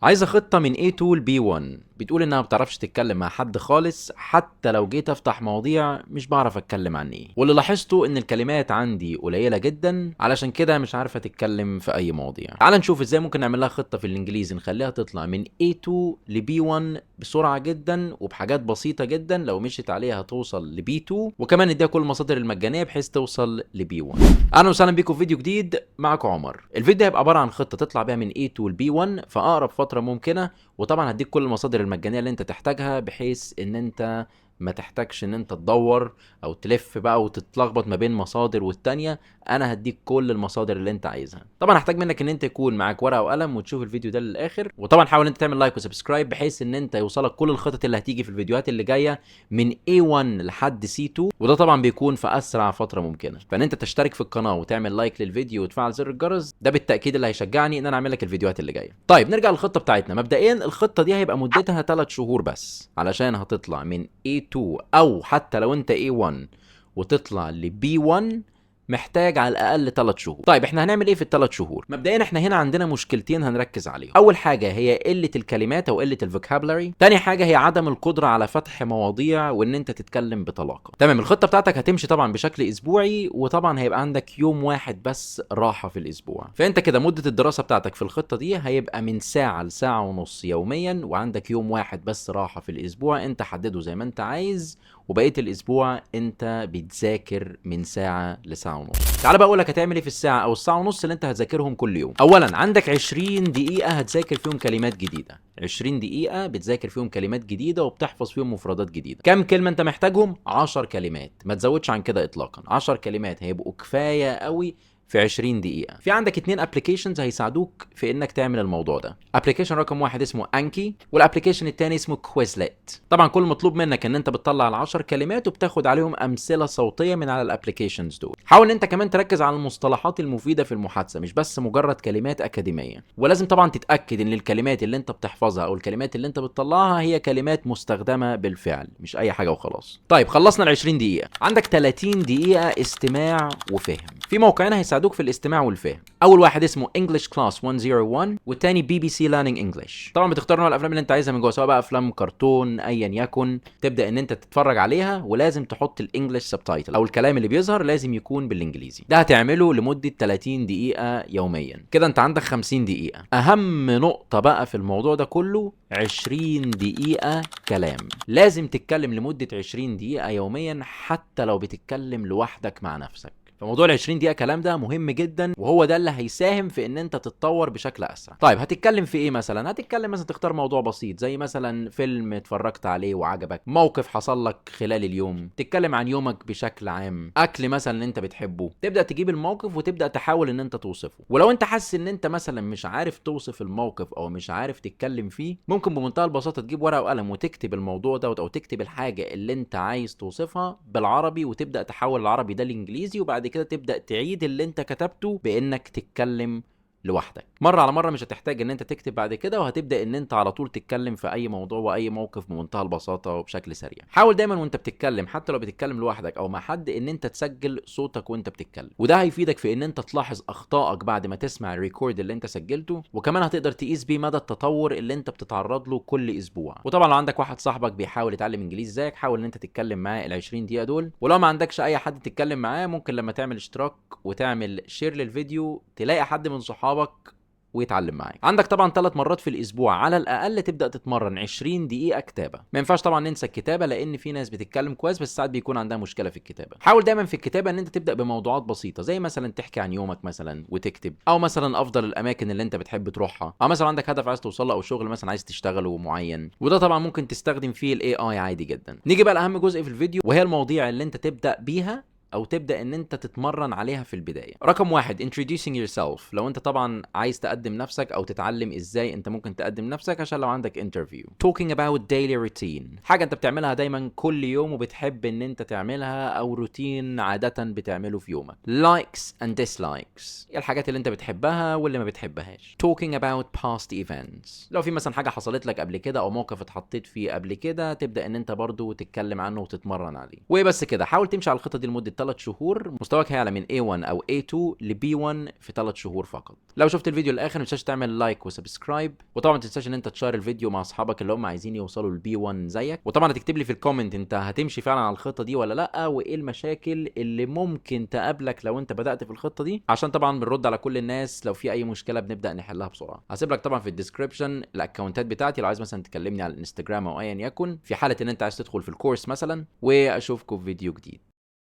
عايزة خطة من A2 ل B1. بتقول انها ما بتعرفش تتكلم مع حد خالص، حتى لو جيت افتح مواضيع مش بعرف اتكلم عن ايه. واللي لاحظته ان الكلمات عندي قليلة جدا، علشان كده مش عارفة تتكلم في اي مواضيع. تعال نشوف ازاي ممكن نعمل لها خطة في الانجليزي نخليها تطلع من A2 ل B1 بسرعة جدا وبحاجات بسيطة جدا. لو مشيت عليها توصل ل B2، وكمان نديها كل المصادر المجانية بحيث توصل ل B1. اهلا وسهلا بيكم في فيديو جديد، معكم عمر. الفيديو هيبقى عبارة عن خطة تطلع بيها من A2 ل B1 في اقرب فترة ممكنة، وطبعا هديك كل المصادر المجانيه اللي انت تحتاجها بحيث ان انت ما تحتاجش ان انت تدور او تلف بقى وتتلخبط ما بين مصادر والتانية. انا هديك كل المصادر اللي انت عايزها. طبعا هحتاج منك ان انت يكون معاك ورقه وقلم وتشوف الفيديو ده للاخر، وطبعا حاول انت تعمل لايك وسبسكرايب بحيث ان انت يوصلك كل الخطط اللي هتيجي في الفيديوهات اللي جايه من A1 لحد C2، وده طبعا بيكون في اسرع فتره ممكنه. فان انت تشترك في القناه وتعمل لايك للفيديو وتفعل زر الجرس، ده بالتاكيد اللي هيشجعني ان انا اعمل لك الفيديوهات اللي جايه. طيب نرجع للخطه بتاعتنا. مبدئيا الخطه دي هيبقى مدتها 3 شهور بس، علشان هتطلع من A2 او حتى لو انت A1 وتطلع ل B1 محتاج على الاقل 3 شهور. طيب احنا هنعمل ايه في ال3 شهور؟ مبدئيا احنا هنا عندنا مشكلتين هنركز عليهم. اول حاجه هي قله الكلمات او قله الفوكابلري، تاني حاجه هي عدم القدره على فتح مواضيع وان انت تتكلم بطلاقه. تمام، الخطه بتاعتك هتمشي طبعا بشكل اسبوعي، وطبعا هيبقى عندك يوم واحد بس راحه في الاسبوع. فانت كده مده الدراسه بتاعتك في الخطه دي هيبقى من ساعه لساعه ونص يوميا، وعندك يوم واحد بس راحه في الاسبوع انت حدده زي ما انت عايز، وبقيه الاسبوع انت بتذاكر من ساعه لساعه ونص. تعال بقى اقول لك هتعمل ايه في الساعه او الساعه ونص اللي انت هتذاكرهم كل يوم. اولا عندك 20 دقيقه هتذاكر فيهم كلمات جديده. 20 دقيقه بتذاكر فيهم كلمات جديده وبتحفظ فيهم مفردات جديده. كم كلمه انت محتاجهم؟ 10 كلمات، ما تزودش عن كده اطلاقا. 10 كلمات هيبقوا كفايه قوي في 20 دقيقة. في عندك 2 ابلكيشنز هيساعدوك في انك تعمل الموضوع ده. ابلكيشن رقم 1 اسمه انكي، والابلكيشن الثاني اسمه كويزلت. طبعا كل مطلوب منك ان انت بتطلع ال10 كلمات وبتاخد عليهم امثلة صوتية من على الابلكيشنز دول. حاول ان انت كمان تركز على المصطلحات المفيدة في المحادثة، مش بس مجرد كلمات اكاديمية. ولازم طبعا تتاكد ان الكلمات اللي انت بتحفظها او الكلمات اللي انت بتطلعها هي كلمات مستخدمة بالفعل، مش اي حاجة وخلاص. طيب خلصنا ال 20 دقيقة، عندك 30 دقيقة استماع وفهم. في موقعين هيساعدوك في الاستماع والفهم. اول واحد اسمه English Class 101، والتاني BBC Learning English. طبعا بتختار نوع الافلام اللي انت عايزها من جوه، سواء بقى افلام كرتون ايا يكن، تبدا ان انت تتفرج عليها، ولازم تحط الانجليش سبتايتل او الكلام اللي بيظهر لازم يكون بالانجليزي. ده هتعمله لمده 30 دقيقه يوميا. كده انت عندك 50 دقيقه. اهم نقطه بقى في الموضوع ده كله 20 دقيقه كلام. لازم تتكلم لمده 20 دقيقه يوميا، حتى لو بتتكلم لوحدك مع نفسك. فموضوع ال 20 دقيقة كلام ده مهم جدا، وهو ده اللي هيساهم في ان انت تتطور بشكل اسرع. طيب هتتكلم في ايه مثلا؟ هتتكلم مثلا تختار موضوع بسيط زي مثلا فيلم اتفرجت عليه وعجبك، موقف حصل لك خلال اليوم، تتكلم عن يومك بشكل عام، اكل مثلا انت بتحبه. تبدا تجيب الموقف وتبدا تحاول ان انت توصفه. ولو انت حاسس ان انت مثلا مش عارف توصف الموقف او مش عارف تتكلم فيه، ممكن بمنتهى البساطة تجيب ورقة وقلم وتكتب الموضوع ده او تكتب الحاجة اللي انت عايز توصفها بالعربي، وتبدا تحول العربي ده لانجليزي، وبعد كده تبدا تعيد اللي انت كتبته بانك تتكلم لوحدك مره على مره. مش هتحتاج ان انت تكتب بعد كده، وهتبدا ان انت على طول تتكلم في اي موضوع واي موقف بمنتهى البساطه وبشكل سريع. حاول دايما وانت بتتكلم، حتى لو بتتكلم لوحدك او مع حد، ان انت تسجل صوتك وانت بتتكلم، وده هيفيدك في ان انت تلاحظ اخطائك بعد ما تسمع الريكورد اللي انت سجلته، وكمان هتقدر تقيس بيه مدى التطور اللي انت بتتعرض له كل اسبوع. وطبعا لو عندك واحد صاحبك بيحاول يتعلم انجليزي زيك، حاول ان انت تتكلم معاه ال 20 دقيقه دول. ولو ما عندكش اي حد تتكلم معاه، ممكن لما تعمل اشتراك وتعمل شير للفيديو تلاقي حد من صحابك ويتعلم معاك. عندك طبعا 3 مرات في الاسبوع على الاقل تبدا تتمرن 20 دقيقه كتابه. ما ينفعش طبعا ننسى الكتابه، لان في ناس بتتكلم كويس بس ساعات بيكون عندها مشكله في الكتابه. حاول دايما في الكتابه ان انت تبدا بموضوعات بسيطه، زي مثلا تحكي عن يومك مثلا وتكتب، او مثلا افضل الاماكن اللي انت بتحب تروحها، او مثلا عندك هدف عايز توصل له او شغل مثلا عايز تشتغله معين. وده طبعا ممكن تستخدم فيه الاي اي عادي جدا. نيجي بقى لاهم جزء في الفيديو، وهي المواضيع اللي انت تبدا بيها او تبدا ان انت تتمرن عليها في البدايه. رقم 1 introducing yourself. لو انت طبعا عايز تقدم نفسك او تتعلم ازاي انت ممكن تقدم نفسك عشان لو عندك interview. talking about daily routine. حاجه انت بتعملها دايما كل يوم وبتحب ان انت تعملها، او روتين عاده بتعمله في يومك. likes and dislikes. ايه الحاجات اللي انت بتحبها واللي ما بتحبهاش. talking about past events. لو في مثلا حاجه حصلت لك قبل كده او موقف اتحطيت فيه قبل كده، تبدا ان انت برضو تتكلم عنه وتتمرن عليه. وبس كده. حاول تمشي على الخطه دي لمده 3 شهور مستواك هيعلى من A1 او A2 ل B1 في 3 شهور فقط. لو شفت الفيديو للاخر ما تنساش تعمل لايك وسبسكرايب، وطبعا ما تنساش ان انت تشير الفيديو مع اصحابك اللي هم عايزين يوصلوا ل B1 زيك، وطبعا هتكتب لي في الكومنت انت هتمشي فعلا على الخطه دي ولا لا، وايه المشاكل اللي ممكن تقابلك لو انت بدات في الخطه دي، عشان طبعا بنرد على كل الناس. لو في اي مشكله بنبدا نحلها بسرعه. هسيب لك طبعا في الديسكربشن الاكونتات بتاعتي لو عايز مثلا تكلمني على الانستجرام او ايا يكن، في حاله ان انت عايز تدخل في الكورس مثلا. واشوفكم في فيديو جديد.